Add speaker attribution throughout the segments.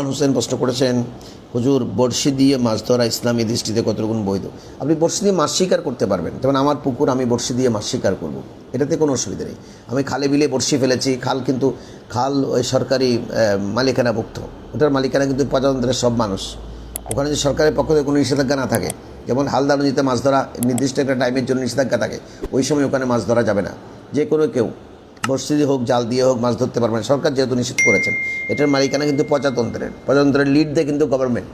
Speaker 1: হোসেন প্রশ্ন করেছেন, হুজুর বড়শি দিয়ে মাছ ধরা ইসলামী দৃষ্টিতে কতটুকু বৈধ? আপনি বড়শি দিয়ে মাছ শিকার করতে পারবেন, যেমন আমার পুকুর, আমি বড়শি দিয়ে মাছ শিকার করব, এটাতে কোনো অসুবিধা নেই। আমি খালে বিলে বড়শি ফেলেছি, খাল ওই সরকারি মালিকানাভুক্ত, ওটার মালিকানা কিন্তু প্রজাতন্ত্রের সব মানুষ। ওখানে যদি সরকারের পক্ষ থেকে কোনো নিষেধাজ্ঞা না থাকে, যেমন হালদা নদীতে মাছ ধরা নির্দিষ্ট একটা টাইমের জন্য নিষেধাজ্ঞা থাকে, ওই সময় ওখানে মাছ ধরা যাবে না। যে কোনো কেউ বড়শি দিয়ে হোক, জাল দিয়ে হোক মাছ ধরতে পারবেন, সরকার যেহেতু নিষেধ করেছেন। এটার মালিকানা কিন্তু প্রজাতন্ত্রের লিড দেয় কিন্তু গভর্নমেন্ট।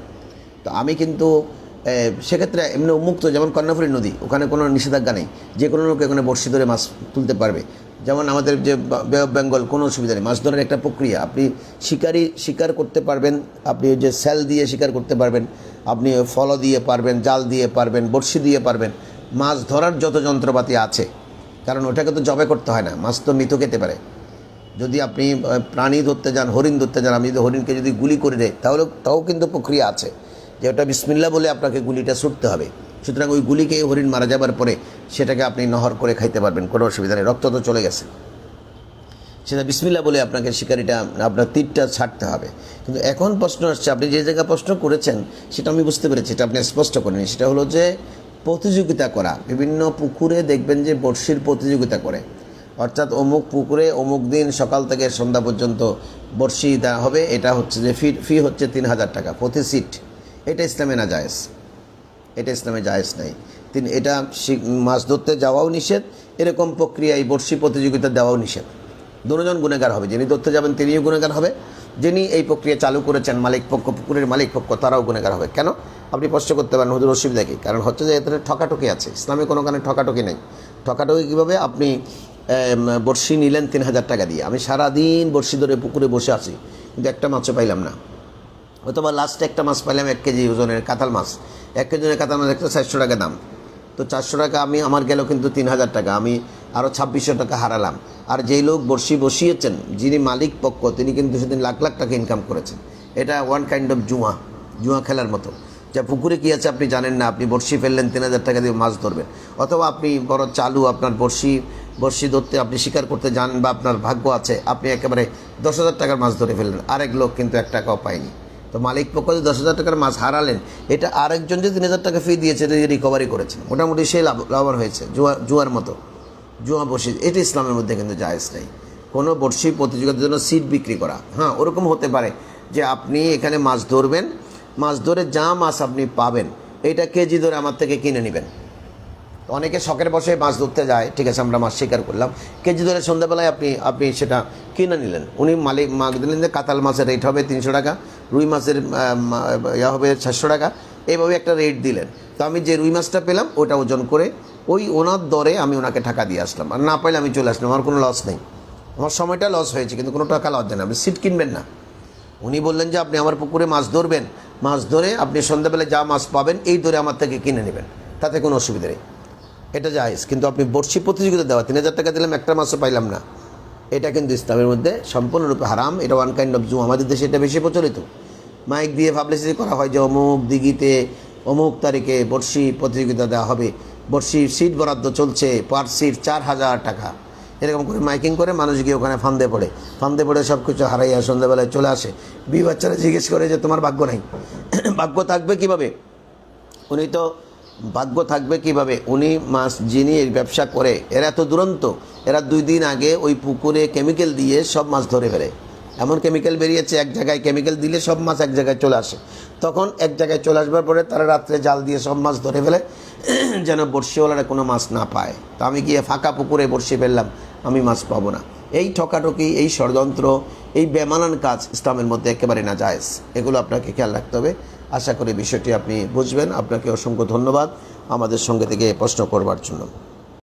Speaker 1: তো আমি কিন্তু সেক্ষেত্রে এমনি উন্মুক্ত, যেমন কর্ণফুলী নদী, ওখানে কোনো নিষেধাজ্ঞা নেই, যে কোনো লোক এখানে বড়শি ধরে মাছ তুলতে পারবে। যেমন আমাদের যে বে অফ বেঙ্গল, কোনো অসুবিধা নেই, মাছ ধরার একটা প্রক্রিয়া। আপনি শিকার করতে পারবেন, আপনি যে স্যাল দিয়ে শিকার করতে পারবেন, আপনি ফল দিয়ে পারবেন, জাল দিয়ে পারবেন, বড়শি দিয়ে পারবেন। মাছ ধরার যত যন্ত্রপাতি আছে, কারণ ওটাকে তো জবে করতে হয় না, মাছ তো মৃত খেতে পারে। যদি আপনি প্রাণী ধরতে যান, হরিণ ধরতে যান, আমি যদি হরিণকে যদি গুলি করে দেয়, তাও কিন্তু প্রক্রিয়া আছে, যে ওটা বিসমিল্লাহ বলে আপনাকে গুলিটা ছুটতে হবে। সুতরাং ওই গুলিকে হরিণ মারা যাবার পরে সেটাকে আপনি নহর করে খাইতে পারবেন, কোনো অসুবিধা নেই, রক্ত তো চলে গেছে, সেটা বিসমিল্লাহ বলে আপনাকে শিকারিটা, আপনার তীরটা ছাড়তে হবে। কিন্তু এখন প্রশ্ন আসছে, আপনি যে জায়গায় প্রশ্ন করেছেন সেটা আমি বুঝতে পেরেছি, এটা আপনি স্পষ্ট করেন। সেটা হলো যে প্রতিযোগিতা করা, বিভিন্ন পুকুরে দেখবেন যে বড়শির প্রতিযোগিতা করে, অর্থাৎ অমুক পুকুরে অমুক দিন সকাল থেকে সন্ধ্যা পর্যন্ত বড়শি দেওয়া হবে। এটা হচ্ছে যে ফি হচ্ছে 3000 টাকা প্রতি সিট। এটা ইসলামে না জায়েজ, এটা ইসলামে জায়েজ নাই। এটা মাছ ধরতে যাওয়াও নিষেধ, এরকম প্রক্রিয়ায় বড়শি প্রতিযোগিতা দেওয়াও নিষেধ। দুজন গুণেগার হবে, যিনি ধরতে যাবেন তিনিও গুণেগার হবে, যিনি এই প্রক্রিয়া চালু করেছেন মালিকপক্ষ, পুকুরের মালিকপক্ষ, তারাও গুণেগার হবে। কেন? আপনি প্রশ্ন করতে পারেন, হুজুর অসুবিধা কী? কারণ হচ্ছে যে এতে ঠকাঠকি আছে, ইসলামে কোনোখানে ঠকাঠকি নেই। ঠকাঠকি কীভাবে? আপনি বড়শি নিলেন 3000 টাকা দিয়ে, আমি সারাদিন বড়শি ধরে পুকুরে বসে আছি, কিন্তু একটা মাছও পাইলাম না, অথবা লাস্টে একটা মাছ পাইলাম 1 কেজি ওজনের কাতাল মাছ, 1 কেজি ওজনের কাতাল মাছ একটা 400 টাকা দাম। তো 400 টাকা আমার গেল কিন্তু 3000 টাকা, আমি আরও 2600 টাকা হারালাম। আর যেই লোক বড়শি বসিয়েছেন, যিনি মালিক পক্ষ, তিনি কিন্তু সেদিন লাখ লাখ টাকা ইনকাম করেছেন। এটা ওয়ান কাইন্ড অফ জুয়া খেলার মতো। যা পুকুরে কী আছে আপনি জানেন না, আপনি বড়শি ফেললেন, 3000 টাকা দিয়ে মাছ ধরবেন। অথবা আপনি বড় চালু, আপনার বড়শি ধরতে আপনি শিকার করতে যান, বা আপনার ভাগ্য আছে, আপনি একেবারে 10,000 টাকার মাছ ধরে ফেললেন, আরেক লোক কিন্তু 1 টাকাও পায়নি। তো মালিক পক্ষ যে 10,000 টাকার মাছ হারালেন, এটা আরেকজন যে 3000 টাকা ফি দিয়েছে, রিকভারি করেছেন, মোটামুটি সেই লাভবান হয়েছে। জুয়ার মতো, জুয়া বড়শি, এটা ইসলামের মধ্যে কিন্তু জায়েজ নেই। কোনো বড়শি প্রতিযোগিতার জন্য সিট বিক্রি করা, হ্যাঁ ওরকম হতে পারে যে আপনি এখানে মাছ ধরবেন, মাছ ধরে যা মাছ আপনি পাবেন এটা কেজি ধরে আমার থেকে কিনে নেবেন। অনেকে শখের বসে মাছ ধরতে যায়, ঠিক আছে আমরা মাছ শিকার করলাম, কেজি ধরে সন্ধ্যাবেলায় আপনি সেটা কিনে নিলেন। উনি মালিক দিলেন যে কাতাল মাছের রেট হবে 300 টাকা, রুই মাছের হবে 600 টাকা, এইভাবে একটা রেট দিলেন। তো আমি যে রুই মাছটা পেলাম ওটা ওজন করে ওই ওনার দরে আমি ওনাকে টাকা দিয়ে আসলাম, আর না পাইলে আমি চলে আসলাম, আমার কোনো লস নেই, আমার সময়টা লস হয়েছে, কিন্তু কোনো টাকা লস দেন না। আপনি সিট কিনবেন না। উনি বললেন যে আপনি আমার পুকুরে মাছ ধরবেন, মাছ ধরে আপনি সন্ধ্যাবেলায় যা মাছ পাবেন এই ধরে আমার থেকে কিনে নেবেন, তাতে কোনো অসুবিধা নেই, এটা জায়েজ। কিন্তু আপনি বড়শি প্রতিযোগিতা দেওয়া, 3000 টাকা দিলাম, একটা মাছও পাইলাম না, এটা কিন্তু ইসলামের মধ্যে সম্পূর্ণরূপে হারাম। এটা ওয়ান কাইন্ড অফ জুয়া। আমাদের দেশে এটা বেশি প্রচলিত, মাইক দিয়ে পাবলিসিটি করা হয় যে অমুক দিঘিতে অমুক তারিখে বড়শি প্রতিযোগিতা দেওয়া হবে, বড়শির সিট বরাদ্দ চলছে, পার সিট 4000 টাকা, এরকম করে মাইকিং করে মানুষ গিয়ে ওখানে ফান্দে পড়ে সব কিছু হারাইয়া সন্ধ্যাবেলায় চলে আসে। বিয়ে বাচ্চারা জিজ্ঞেস করে যে তোমার ভাগ্য নাই। ভাগ্য থাকবে কীভাবে? ভাগ্য থাকবে কিভাবে? উনি মাছ যিনি ব্যবসা করে, এরা তো দুরন্ত, এরা 2 দিন আগে ওই পুকুরে কেমিক্যাল দিয়ে সব মাছ ধরে ফেলে। এমন কেমিক্যাল বেরিয়েছে, এক জায়গায় কেমিক্যাল দিলে সব মাছ এক জায়গায় চলে আসে। তখন এক জায়গায় চলে আসবার পরে তারা রাত্রে জাল দিয়ে সব মাছ ধরে ফেলে, যেন বড়শিওয়ালারা কোনো মাছ না পায়। তো আমি গিয়ে ফাঁকা পুকুরে বড়শি ফেললাম, আমি মাছ পাবো না। এই ঠকাঠকি, এই ষড়যন্ত্র, এই বেমানান কাজ ইসলামের মধ্যে একেবারে না জায়েজ। এগুলো আপনাকে খেয়াল রাখতে হবে। আশা করি বিষয়টি আপনি বুঝবেন। আপনাকে অসংখ্য ধন্যবাদ আমাদের সঙ্গে থেকে প্রশ্ন করবার জন্য।